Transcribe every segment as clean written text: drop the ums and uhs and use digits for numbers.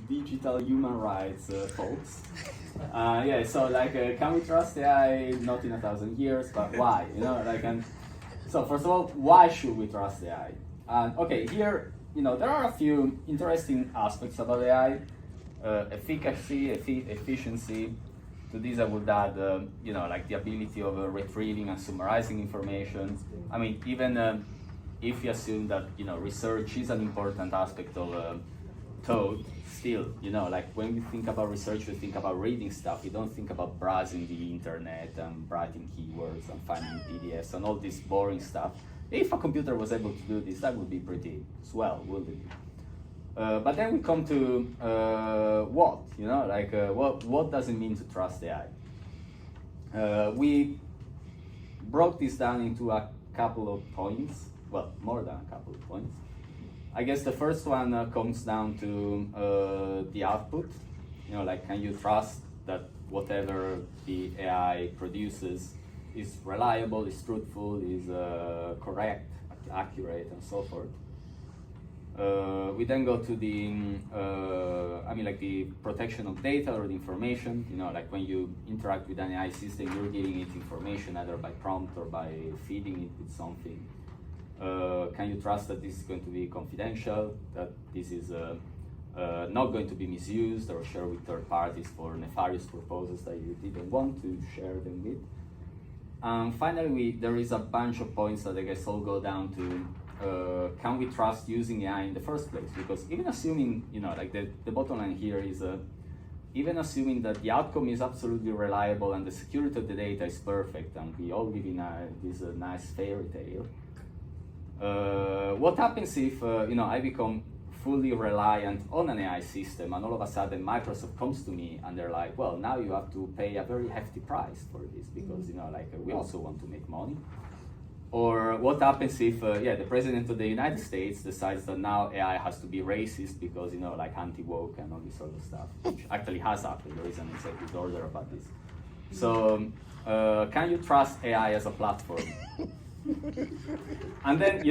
digital human rights folks. So like, can we trust AI? Not in 1,000 years, but why? So first of all, why should we trust AI? And okay, here, there are a few interesting aspects about AI. Efficacy, efficiency. To this I would add, like the ability of retrieving and summarizing information. I mean, even if you assume that, research is an important aspect of thought, still, like when we think about research, we think about reading stuff. We don't think about browsing the internet and writing keywords and finding PDFs and all this boring stuff. If a computer was able to do this, that would be pretty swell, wouldn't it? But then we come to what, what does it mean to trust AI? We broke this down into a couple of points, well, more than a couple of points. I guess the first one comes down to the output. Can you trust that whatever the AI produces is reliable, is truthful, is correct, accurate, and so forth. We then go to the, the protection of data or the information. Like when you interact with an AI system, you're giving it information either by prompt or by feeding it with something. Can you trust that this is going to be confidential, that this is not going to be misused or shared with third parties for nefarious purposes that you didn't want to share them with? And finally, there is a bunch of points that I guess all go down to can we trust using AI in the first place? Because even assuming, the bottom line here is, even assuming that the outcome is absolutely reliable and the security of the data is perfect, and we all live in this nice fairy tale, what happens if, I become fully reliant on an AI system and all of a sudden Microsoft comes to me and they're like, well, now you have to pay a very hefty price for this because, we also want to make money. Or what happens if, the president of the United States decides that now AI has to be racist because, anti-woke and all this sort of stuff, which actually has happened. There is an executive order about this. So, can you trust AI as a platform? And then,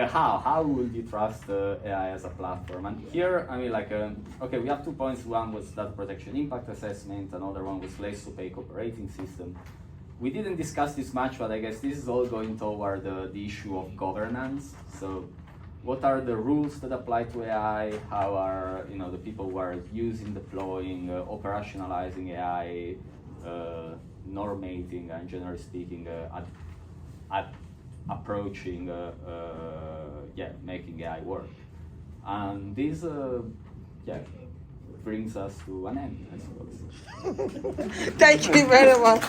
how would you trust AI as a platform? And here, okay, we have 2 points. One was data protection impact assessment, another one was less opaque operating system. We didn't discuss this much, but I guess this is all going toward the issue of governance. So what are the rules that apply to AI? How are the people who are using, deploying, operationalizing AI, normating, and generally speaking, approaching, making AI work? And this, brings us to an end, I suppose. Thank you very much.